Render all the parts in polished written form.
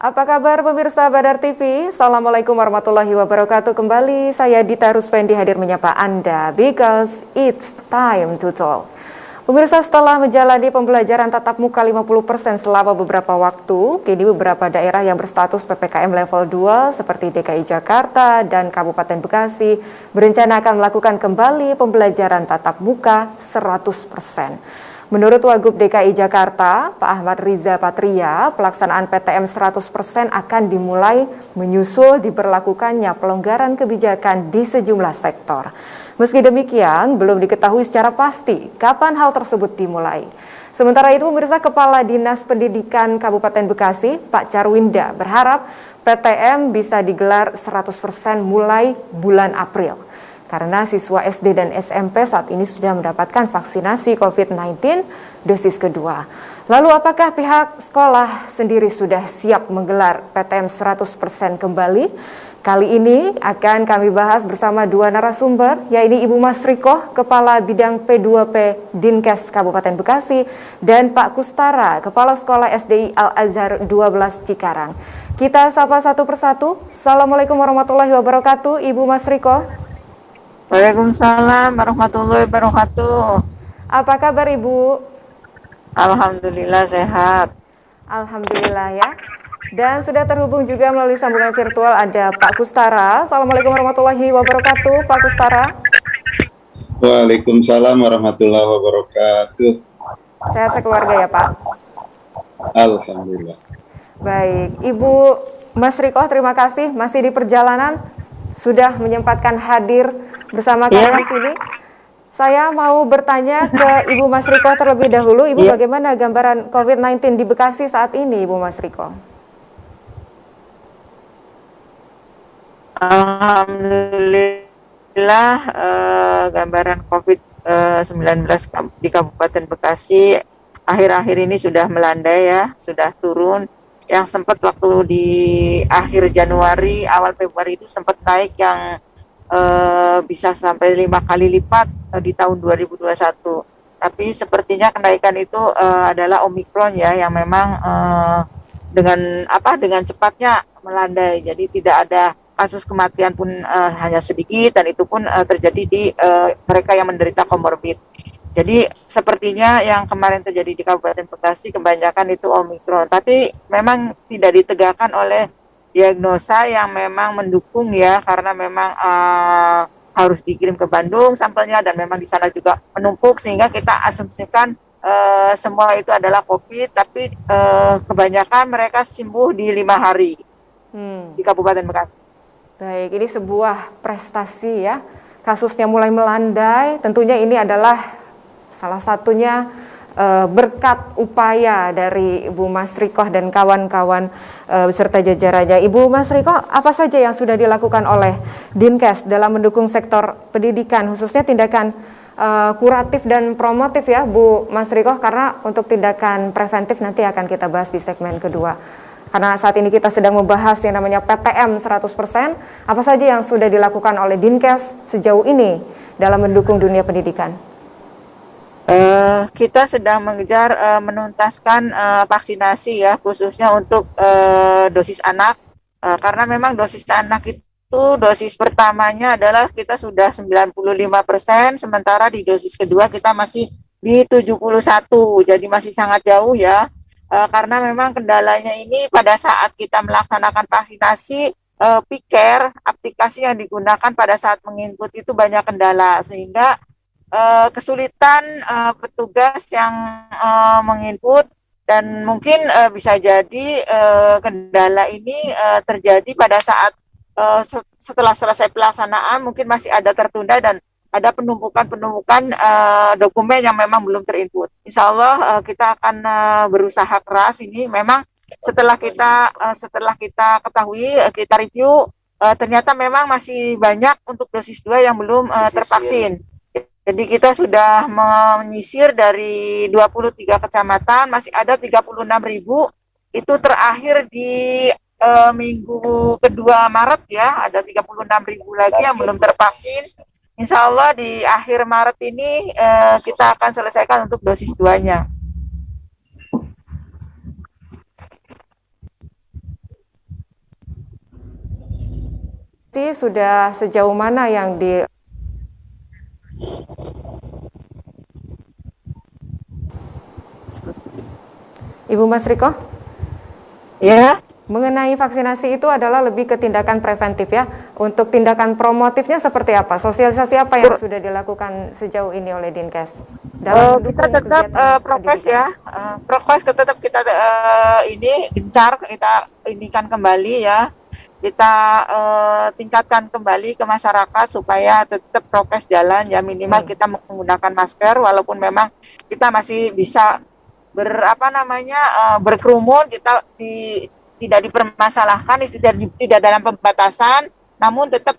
Apa kabar pemirsa Badar TV? Assalamualaikum warahmatullahi wabarakatuh. Kembali saya Dita Ruspendi hadir menyapa Anda because it's time to talk. Pemirsa, setelah menjalani pembelajaran tatap muka 50% selama beberapa waktu, kini beberapa daerah yang berstatus PPKM level 2 seperti DKI Jakarta dan Kabupaten Bekasi berencana akan melakukan kembali pembelajaran tatap muka 100%. Menurut Wagub DKI Jakarta, Pak Ahmad Riza Patria, pelaksanaan PTM 100% akan dimulai menyusul diberlakukannya pelonggaran kebijakan di sejumlah sektor. Meski demikian, belum diketahui secara pasti kapan hal tersebut dimulai. Sementara itu, pemirsa, Kepala Dinas Pendidikan Kabupaten Bekasi, Pak Carwinda, berharap PTM bisa digelar 100% mulai bulan April. Karena siswa SD dan SMP saat ini sudah mendapatkan vaksinasi COVID-19 dosis kedua. Lalu apakah pihak sekolah sendiri sudah siap menggelar PTM 100% kembali? Kali ini akan kami bahas bersama dua narasumber, yaitu Ibu Mas Rikoh, Kepala Bidang P2P Dinkes Kabupaten Bekasi, dan Pak Kustara, Kepala Sekolah SDI Al-Azhar 12 Cikarang. Kita sapa satu persatu. Assalamualaikum warahmatullahi wabarakatuh, Ibu Mas Rikoh. Waalaikumsalam warahmatullahi wabarakatuh. Apa kabar Ibu? Alhamdulillah sehat. Alhamdulillah ya. Dan sudah terhubung juga melalui sambungan virtual ada Pak Kustara. Assalamualaikum warahmatullahi wabarakatuh, Pak Kustara. Waalaikumsalam warahmatullahi wabarakatuh. Sehat sekeluarga ya Pak? Alhamdulillah. Baik, Ibu Mas Rikoh, terima kasih masih di perjalanan, sudah menyempatkan hadir bersama kami di sini. Saya mau bertanya ke Ibu Mas Rikoh terlebih dahulu. Ibu, bagaimana gambaran COVID-19 di Bekasi saat ini, Ibu Mas Rikoh? Alhamdulillah, gambaran COVID-19 di Kabupaten Bekasi akhir-akhir ini sudah melandai ya, sudah turun. Yang sempat waktu di akhir Januari, awal Februari itu sempat naik yang bisa sampai 5 kali lipat di tahun 2021. Tapi sepertinya kenaikan itu adalah Omikron ya, yang memang dengan cepatnya melandai. Jadi tidak ada kasus kematian pun, hanya sedikit, dan itu pun terjadi di mereka yang menderita komorbid. Jadi sepertinya yang kemarin terjadi di Kabupaten Bekasi kebanyakan itu Omikron, tapi memang tidak ditegakkan oleh diagnosa yang memang mendukung ya, karena memang harus dikirim ke Bandung sampelnya, dan memang di sana juga menumpuk, sehingga kita asumsikan semua itu adalah COVID, tapi kebanyakan mereka sembuh di 5 hari di Kabupaten Bekasi. Baik, ini sebuah prestasi ya. Kasusnya mulai melandai, tentunya ini adalah salah satunya berkat upaya dari Ibu Mas Rikoh dan kawan-kawan beserta jajarannya. Ibu Mas Rikoh, apa saja yang sudah dilakukan oleh Dinkes dalam mendukung sektor pendidikan, khususnya tindakan kuratif dan promotif ya, Bu Mas Rikoh, karena untuk tindakan preventif nanti akan kita bahas di segmen kedua. Karena saat ini kita sedang membahas yang namanya PTM 100%, apa saja yang sudah dilakukan oleh Dinkes sejauh ini dalam mendukung dunia pendidikan? Kita sedang mengejar menuntaskan vaksinasi ya, khususnya untuk dosis anak, karena memang dosis anak itu dosis pertamanya adalah kita sudah 95%, sementara di dosis kedua kita masih di 71, jadi masih sangat jauh ya. Karena memang kendalanya ini pada saat kita melaksanakan vaksinasi, Piker, aplikasi yang digunakan pada saat menginput itu banyak kendala, sehingga kesulitan petugas yang menginput, dan mungkin bisa jadi kendala ini terjadi pada saat setelah selesai pelaksanaan, mungkin masih ada tertunda dan ada penumpukan dokumen yang memang belum terinput. Insya Allah kita akan berusaha keras. Ini memang setelah kita ketahui, kita review, ternyata memang masih banyak untuk dosis 2 yang belum tervaksin. Jadi kita sudah menyisir dari 23 kecamatan, masih ada 36.000, itu terakhir di minggu kedua Maret ya, ada 36.000 lagi yang belum tervaksin. Insya Allah di akhir Maret ini kita akan selesaikan untuk dosis 2-nya. sudah sejauh mana yang di Ibu Mas Riko? Ya, Mengenai vaksinasi itu adalah lebih ke tindakan preventif ya. Untuk tindakan promotifnya seperti apa? Sosialisasi apa yang sudah dilakukan sejauh ini oleh Dinkes dalam kita mendukung tetap kegiatan prokes pendidikan? ya, prokes tetap kita ini gencar kita inikan kembali ya, kita tingkatkan kembali ke masyarakat supaya tetap prokes jalan ya, minimal kita menggunakan masker walaupun memang kita masih bisa berkerumun, kita tidak dipermasalahkan, tidak dalam pembatasan, namun tetap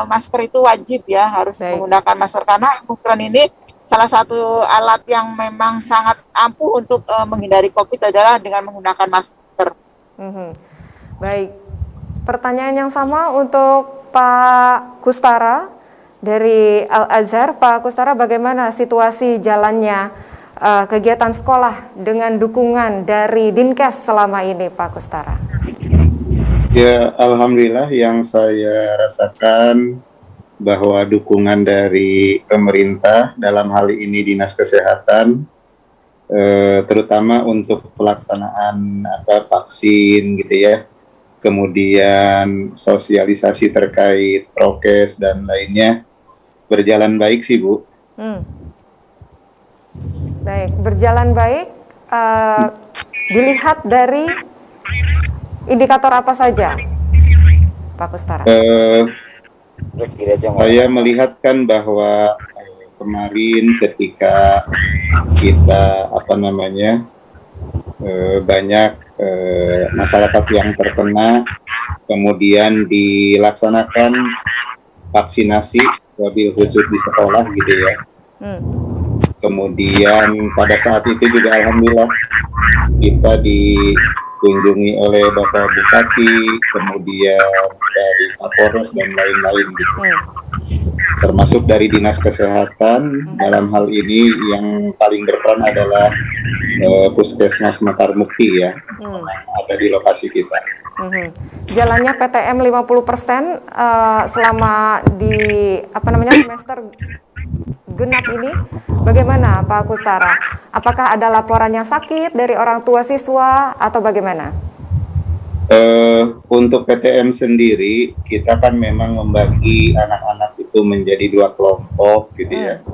masker itu wajib ya, harus Baik. menggunakan masker karena Omikron ini salah satu alat yang memang sangat ampuh untuk menghindari COVID adalah dengan menggunakan masker. Baik, pertanyaan yang sama untuk Pak Kustara dari Al-Azhar. Pak Kustara, bagaimana situasi jalannya kegiatan sekolah dengan dukungan dari Dinkes selama ini, Pak Kustara? Ya, alhamdulillah yang saya rasakan bahwa dukungan dari pemerintah dalam hal ini Dinas Kesehatan, terutama untuk pelaksanaan vaksin gitu ya, kemudian sosialisasi terkait prokes dan lainnya berjalan baik sih Bu. Baik, berjalan baik. Dilihat dari indikator apa saja, Pak Kustara? Saya melihatkan bahwa kemarin ketika kita banyak masyarakat yang terkena, kemudian dilaksanakan vaksinasi wabil khusus di sekolah gitu ya. Kemudian pada saat itu juga alhamdulillah kita dikunjungi oleh Bapak Bupati, kemudian dari Kapolres dan lain-lain gitu. Termasuk dari Dinas Kesehatan. Dalam hal ini yang paling berperan adalah Puskesmas Mekar Mukti ya, ada di lokasi kita. Jalannya PTM 50% selama di semester genap ini, bagaimana Pak Kustara? Apakah ada laporan yang sakit dari orang tua siswa atau bagaimana? Untuk PTM sendiri, kita kan memang membagi anak-anak itu menjadi 2 kelompok gitu ya.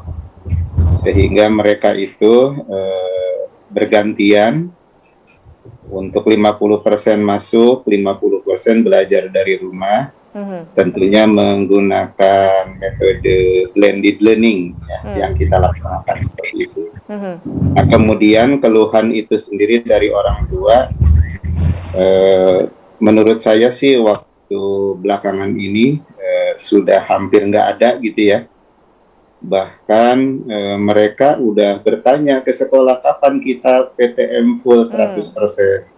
Sehingga mereka itu bergantian untuk 50% masuk, 50% belajar dari rumah. Tentunya menggunakan metode blended learning ya, yang kita laksanakan seperti itu. Nah, kemudian keluhan itu sendiri dari orang tua, menurut saya sih waktu belakangan ini sudah hampir nggak ada gitu ya. Bahkan mereka udah bertanya ke sekolah kapan kita PTM full 100%.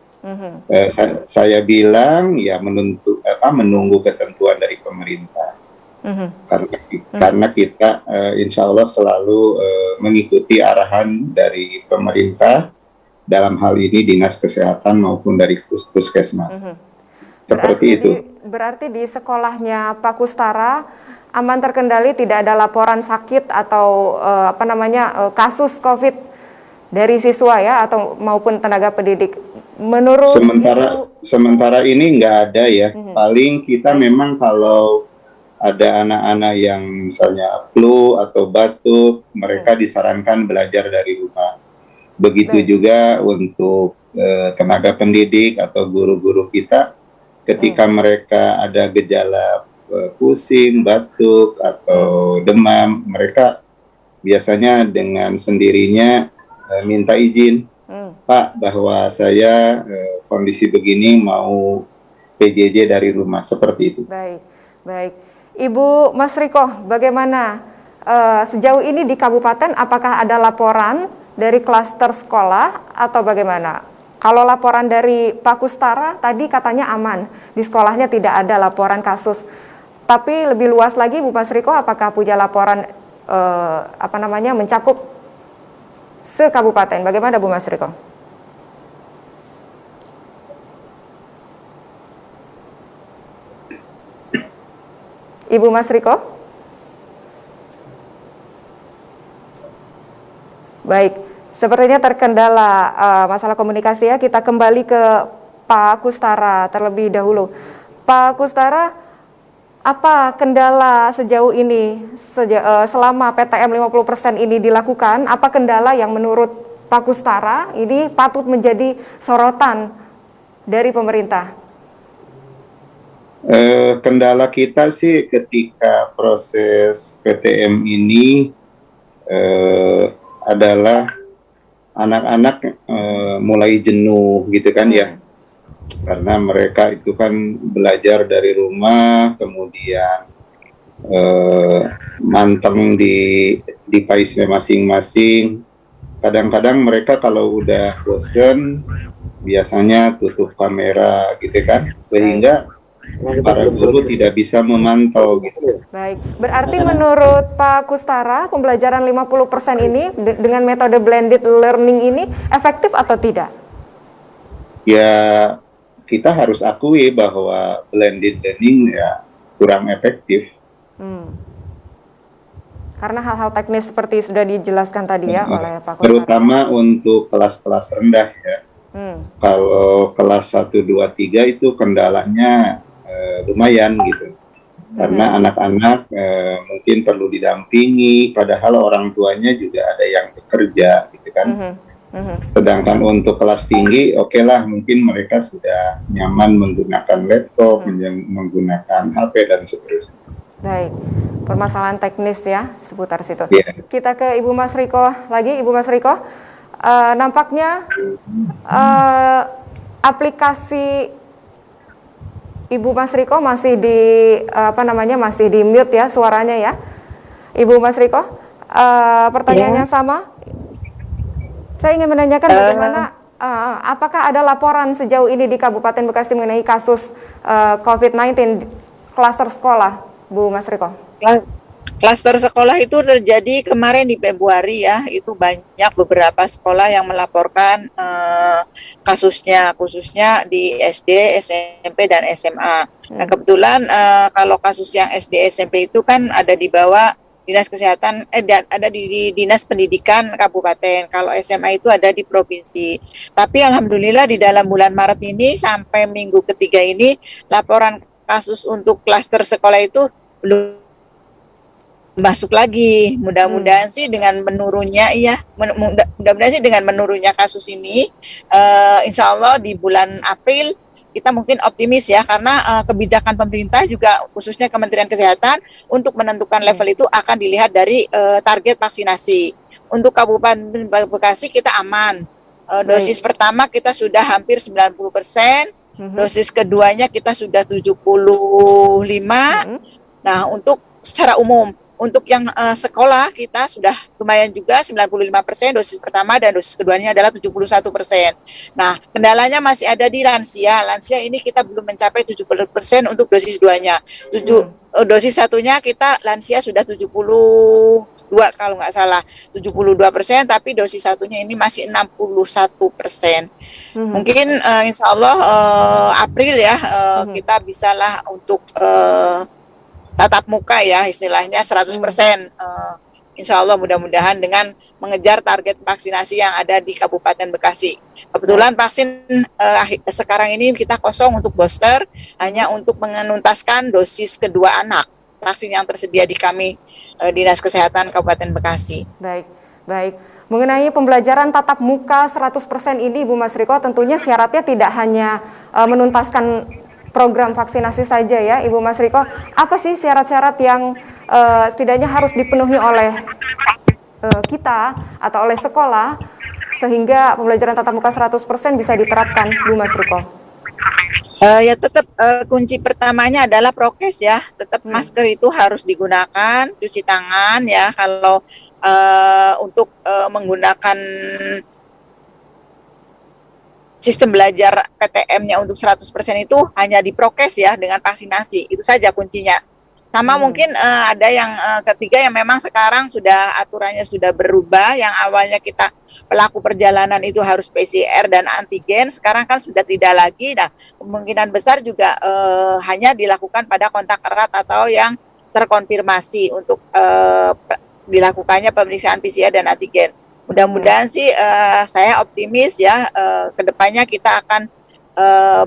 Saya bilang ya menunggu ketentuan dari pemerintah. Karena kita insya Allah selalu mengikuti arahan dari pemerintah, dalam hal ini Dinas Kesehatan maupun dari Puskesmas. Seperti itu. Berarti di sekolahnya Pak Kustara aman terkendali, tidak ada laporan sakit atau kasus COVID dari siswa ya atau maupun tenaga pendidik. Menurut sementara ini nggak ada ya. Paling kita memang kalau ada anak-anak yang misalnya flu atau batuk, mereka disarankan belajar dari rumah. Begitu juga untuk tenaga pendidik atau guru-guru kita, ketika mereka ada gejala pusing, batuk atau demam, mereka biasanya dengan sendirinya minta izin. Pak, bahwa saya kondisi begini mau PJJ dari rumah, seperti itu. Baik. Ibu Mas Riko, bagaimana sejauh ini di kabupaten, apakah ada laporan dari klaster sekolah atau bagaimana? Kalau laporan dari Pak Kustara tadi katanya aman, di sekolahnya tidak ada laporan kasus. Tapi lebih luas lagi, Bu Mas Riko, apakah punya laporan mencakup se-kabupaten? Bagaimana Bu Mas Riko? Ibu Mas Riko? Baik, sepertinya terkendala masalah komunikasi ya. Kita kembali ke Pak Kustara terlebih dahulu. Pak Kustara, apa kendala sejauh ini selama PTM 50% ini dilakukan? Apa kendala yang menurut Pak Kustara ini patut menjadi sorotan dari pemerintah? Kendala kita sih ketika proses PTM ini adalah anak-anak mulai jenuh gitu kan ya, karena mereka itu kan belajar dari rumah, kemudian manteng di paisnya masing-masing. Kadang-kadang mereka kalau udah bosen biasanya tutup kamera gitu kan, sehingga para guru tidak bisa memantau gitu. Baik, berarti menurut Pak Kustara pembelajaran 50% ini dengan metode blended learning ini efektif atau tidak? Ya, kita harus akui bahwa blended learning ya kurang efektif. Karena hal-hal teknis seperti sudah dijelaskan tadi ya oleh Pak Kustara. Terutama untuk kelas-kelas rendah ya. Kalau kelas 1, 2, 3 itu kendalanya lumayan gitu. Karena anak-anak mungkin perlu didampingi, padahal orang tuanya juga ada yang bekerja gitu kan. Sedangkan untuk kelas tinggi, oke lah, mungkin mereka sudah nyaman menggunakan laptop, menggunakan HP dan seterusnya. Baik, permasalahan teknis ya seputar situ. Yeah. Kita ke Ibu Mas Riko lagi, Ibu Mas Riko. Nampaknya aplikasi Ibu Mas Riko masih masih di mute ya suaranya ya. Ibu Mas Riko, pertanyaannya sama. Saya ingin menanyakan bagaimana, apakah ada laporan sejauh ini di Kabupaten Bekasi mengenai kasus COVID-19 klaster sekolah, Bu Mas Riko? Klaster sekolah itu terjadi kemarin di Februari ya, itu banyak beberapa sekolah yang melaporkan kasusnya, khususnya di SD, SMP, dan SMA. Nah kebetulan kalau kasus yang SD, SMP itu kan ada di bawah Dinas Kesehatan, ada di Dinas Pendidikan Kabupaten. Kalau SMA itu ada di provinsi. Tapi alhamdulillah di dalam bulan Maret ini sampai minggu ketiga ini laporan kasus untuk klaster sekolah itu belum masuk lagi. Mudah-mudahan sih dengan menurunnya mudah-mudahan sih dengan menurunnya kasus ini insya Allah di bulan April kita mungkin optimis ya, karena kebijakan pemerintah juga khususnya Kementerian Kesehatan untuk menentukan level itu akan dilihat dari target vaksinasi. Untuk Kabupaten Bekasi kita aman. Dosis pertama kita sudah hampir 90%, dosis keduanya kita sudah 75%. Nah, untuk secara umum, untuk yang sekolah kita sudah lumayan juga 95% dosis pertama dan dosis keduanya adalah 71%. Nah, kendalanya masih ada di lansia. Lansia ini kita belum mencapai 70% untuk dosis 2-nya. Dosis satunya kita lansia sudah 72 kalau nggak salah, 72%, tapi dosis satunya ini masih 61%. Mungkin insya Allah April ya kita bisalah untuk tatap muka ya, istilahnya 100%. Insya Allah mudah-mudahan dengan mengejar target vaksinasi yang ada di Kabupaten Bekasi. Kebetulan vaksin sekarang ini kita kosong untuk booster, hanya untuk menuntaskan dosis kedua anak vaksin yang tersedia di kami Dinas Kesehatan Kabupaten Bekasi. Baik. Mengenai pembelajaran tatap muka 100% ini, Bu Mas Riko, tentunya syaratnya tidak hanya menuntaskan program vaksinasi saja ya, Ibu Mas Riko. Apa sih syarat-syarat yang setidaknya harus dipenuhi oleh kita atau oleh sekolah sehingga pembelajaran tatap muka 100% bisa diterapkan, Bu Mas Riko? Ya tetap kunci pertamanya adalah prokes ya. Tetap masker itu harus digunakan, cuci tangan ya. Kalau untuk menggunakan sistem belajar PTM-nya untuk 100% itu hanya di prokes ya dengan vaksinasi. Itu saja kuncinya. Sama mungkin ada yang ketiga yang memang sekarang sudah aturannya sudah berubah. Yang awalnya kita pelaku perjalanan itu harus PCR dan antigen, sekarang kan sudah tidak lagi. Nah, kemungkinan besar juga hanya dilakukan pada kontak erat atau yang terkonfirmasi untuk dilakukannya pemeriksaan PCR dan antigen. Mudah-mudahan sih saya optimis ya, kedepannya kita akan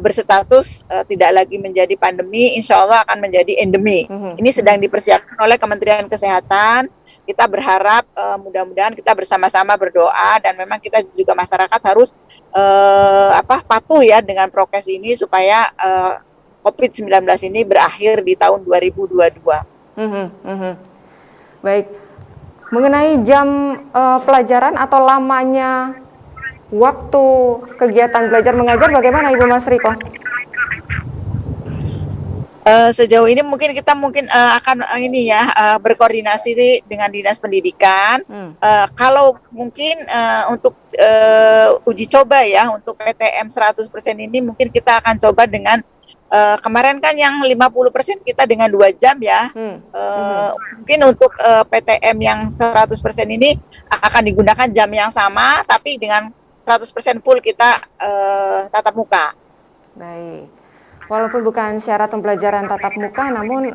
berstatus tidak lagi menjadi pandemi, insya Allah akan menjadi endemi. Ini sedang dipersiapkan oleh Kementerian Kesehatan. Kita berharap mudah-mudahan kita bersama-sama berdoa, dan memang kita juga masyarakat harus patuh ya dengan prokes ini supaya COVID-19 ini berakhir di tahun 2022. Baik. Mengenai jam pelajaran atau lamanya waktu kegiatan belajar mengajar, bagaimana Ibu Mas Riko? Sejauh ini kita akan berkoordinasi dengan Dinas Pendidikan. Kalau mungkin untuk uji coba ya untuk PTM 100% ini mungkin kita akan coba dengan kemarin kan yang 50% kita dengan 2 jam ya. Mungkin untuk PTM yang 100% ini akan digunakan jam yang sama, tapi dengan 100% full kita tatap muka. Baik. Walaupun bukan syarat pembelajaran tatap muka, namun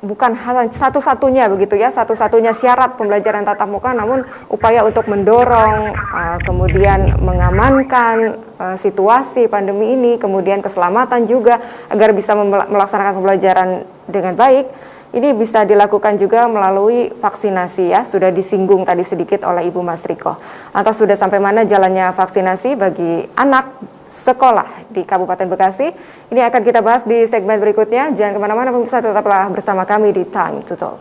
bukan satu-satunya begitu ya, satu-satunya syarat pembelajaran tatap muka, namun upaya untuk mendorong kemudian mengamankan situasi pandemi ini, kemudian keselamatan juga agar bisa melaksanakan pembelajaran dengan baik. Ini bisa dilakukan juga melalui vaksinasi ya, sudah disinggung tadi sedikit oleh Ibu Mas Riko. Atau sudah sampai mana jalannya vaksinasi bagi anak sekolah di Kabupaten Bekasi? Ini akan kita bahas di segmen berikutnya. Jangan kemana-mana pemirsa, tetaplah bersama kami di Time to Talk.